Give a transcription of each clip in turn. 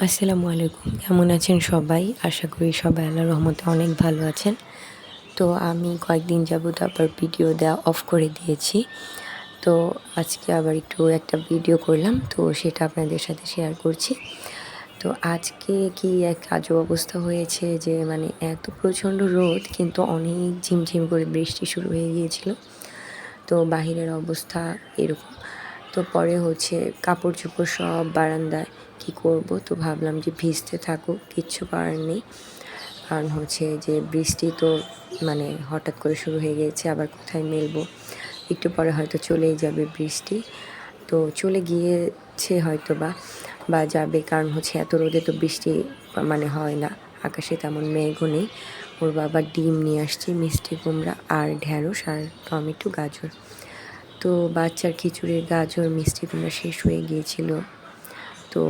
আসসালামু আলাইকুম। কেমন আছেন সবাই? আশা করি সবাই আল্লাহর রহমতে অনেক ভালো আছেন। তো আমি কয়েকদিন যাবত আবার ভিডিও দেওয়া অফ করে দিয়েছি। তো আজকে আবার একটু একটা ভিডিও করলাম, তো সেটা আপনাদের সাথে শেয়ার করছি। তো আজকে কি এক আজব অবস্থা হয়েছে যে মানে এত প্রচণ্ড রোদ, কিন্তু অনেক ঝিমঝিম করে বৃষ্টি শুরু হয়ে গিয়েছিল। তো বাহিরের অবস্থা এরকম। তো পরে কাপড়-চোপড় সব বারান্দায়, কী করব? তো ভাবলাম যে ভিজতে থাকুক, কিচ্ছু করার নেই। কারণ যে বৃষ্টি তো মানে হঠাৎ করে শুরু হয়ে গিয়েছে, আবার কোথায় মেলবো? একটু পরে হয়তো চলেই যাবে বৃষ্টি। তো চলে গিয়েছে বা যাবে, কারণ এত রোদে তো বৃষ্টি মানে হয় না। আকাশে তেমন মেঘও নেই। ওর বাবা ডিম নিয়ে আসছে, মিষ্টি কুমড়া আর ঢ্যাঁড়স আর টমেটো, গাজর। তো বাচ্চার খিচুড়ির গাজর, মিষ্টি কুমড়া শেষ হয়ে গিয়েছিল। তো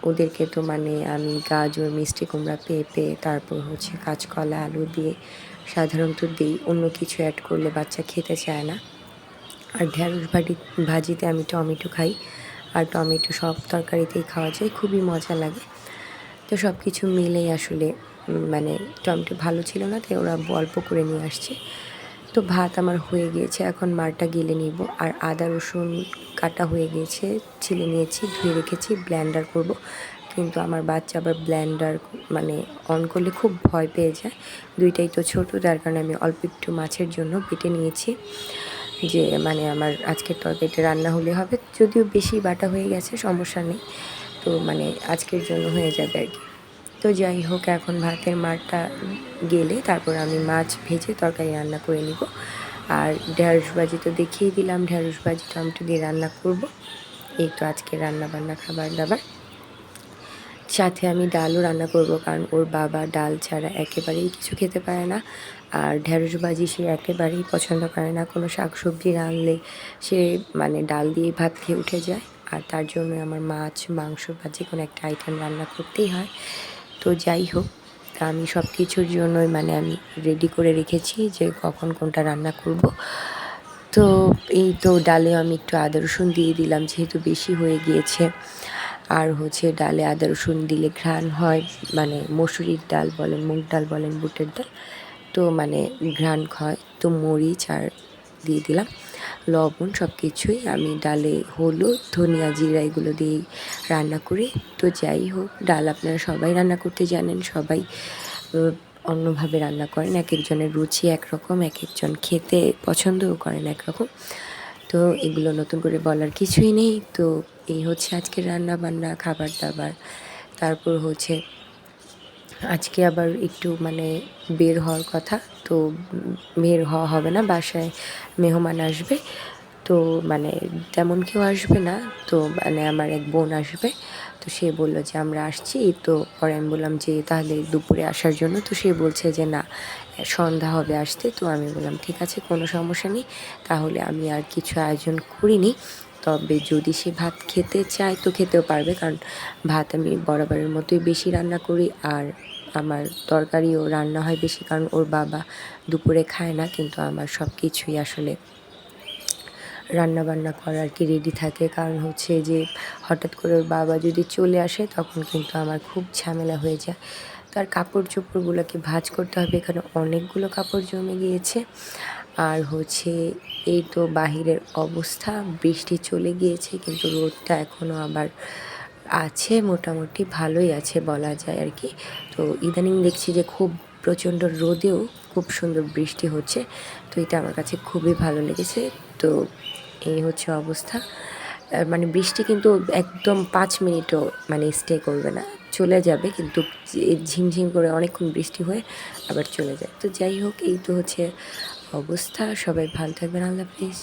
ওদেরকে তো মানে আমি গাজর, মিষ্টি কুমড়া, পেঁপে, তারপর কাঁচকলা, আলু দিয়ে সাধারণত দিই। অন্য কিছু অ্যাড করলে বাচ্চা খেতে চায় না। আর ঢ্যাঁড়স ভাজিতে আমি টমেটো খাই, আর টমেটো সব তরকারিতেই খাওয়া যায়, খুবই মজা লাগে। তো সব কিছু মিলেই আসলে মানে টমেটো ভালো ছিল না, তাই ওরা অল্প করে নিয়ে আসছে। তো ভাত আমার হয়ে গিয়েছে, এখন মারটা গেলে নিব। আর আদা রসুন কাটা হয়ে গিয়েছে, ছিলে নিয়েছি, ধুয়ে রেখেছি, ব্লেন্ডার করব। কিন্তু আমার বাচ্চা আবার ব্লেন্ডার মানে অন করলে খুব ভয় পেয়ে যায়। দুইটাই তো ছোটো, যার কারণে আমি অল্প একটু মাছের জন্য বেটে নিয়েছি, যে মানে আমার আজকের তরকারিটা রান্না হলে হবে। যদিও বেশি বাটা হয়ে গেছে, সমস্যা নেই। তো মানে আজকের জন্য হয়ে যাবে আর কি। তো যাই হোক, এখন ভাতের মারটা গেলে তারপর আমি মাছ ভেজে তরকারি রান্না করে নিব। আর ঢ্যাঁড়স ভাজি তো দেখিয়ে দিলাম, ঢ্যাঁড়স ভাজি টমেটো দিয়ে রান্না করব। এই তো আজকে রান্নাবান্না, খাবার দাবার। সাথে আমি ডালও রান্না করব, কারণ ওর বাবা ডাল ছাড়া একেবারেই কিছু খেতে পারে না। আর ঢ্যাঁড়স ভাজি সে একেবারেই পছন্দ করে না। কোনো শাকসবজি রানলে সে মানে ডাল দিয়েই ভাত খেয়ে উঠে যায়। আর তার জন্য আমার মাছ, মাংস বা যে কোনো একটা আইটেম রান্না করতেই হয়। তো যাই হোক, আমি সব কিছুর জন্যই মানে আমি রেডি করে রেখেছি যে কখন কোনটা রান্না করব। তো এই তো ডালে আমি একটু আদা রসুন দিয়ে দিলাম, যেহেতু বেশি হয়ে গিয়েছে। আর ডালে আদা রসুন দিলে ঘ্রাণ হয়, মানে মসুরির ডাল বলেন, মুগ ডাল বলেন, বুটের ডাল, তো মানে ঘ্রাণ হয়। তো মরিচ আর দিয়ে দিলাম, লবণ, সব কিছুই আমি ডালে হলুদ, ধনিয়া, জিরা এগুলো দিয়েই রান্না করি। তো যাই হোক, ডাল আপনারা সবাই রান্না করতে জানেন, সবাই অন্যভাবে রান্না করেন। এক একজনের রুচি একরকম, এক একজন খেতে পছন্দও করেন একরকম। তো এগুলো নতুন করে বলার কিছুই নেই। তো এই আজকের রান্নাবান্না, খাবার দাবার। তারপর আজকে আবার একটু মানে বের হওয়ার কথা। তো বের হওয়া হবে না, বাসায় মেহমান আসবে। তো মানে তেমন কেউ আসবে না, তো মানে আমার এক বোন আসবে। তো সে বলল যে আমরা আসছি। তো পরে আমি বললাম যে তাহলে দুপুরে আসার জন্য। তো সে বলছে যে না, সন্ধ্যা হবে আসতে। তো আমি বললাম ঠিক আছে, কোনো সমস্যা নেই, তাহলে আমি আর কিছু আয়োজন করিনি। তবে যদি সে ভাত খেতে চায় তো খেতেও পারবে, কারণ ভাত আমি বরাবরের মতোই বেশি রান্না করি। আর আমার তরকারিও রান্না হয় বেশি, কারণ ওর বাবা দুপুরে খায় না। কিন্তু আমার সব কিছুই আসলে রান্নাবান্না করা আর কি রেডি থাকে, কারণ যে হঠাৎ করে ওর বাবা যদি চলে আসে, তখন কিন্তু আমার খুব ঝামেলা হয়ে যায়। তার কাপড় চোপড়গুলোকে ভাঁজ করতে হবে, এখানে অনেকগুলো কাপড় জমে গিয়েছে। আর এই তো বাহিরের অবস্থা, বৃষ্টি চলে গিয়েছে, কিন্তু রোদটা এখনও আবার আছে, মোটামুটি ভালোই আছে বলা যায় আর কি। তো ইদানিং দেখছি যে খুব প্রচণ্ড রোদেও খুব সুন্দর বৃষ্টি হচ্ছে। তো এটা আমার কাছে খুবই ভালো লেগেছে। তো এই অবস্থা। মানে বৃষ্টি কিন্তু একদম 5 মিনিটও মানে স্টে করবে না, চলে যাবে, কিন্তু ঝিমঝিম করে অনেকক্ষণ বৃষ্টি হয়ে আবার চলে যায়। তো যাই হোক, এই তো অবস্থা। সবাই ভালো থাকবেন, আল্লাহ হাফিজ।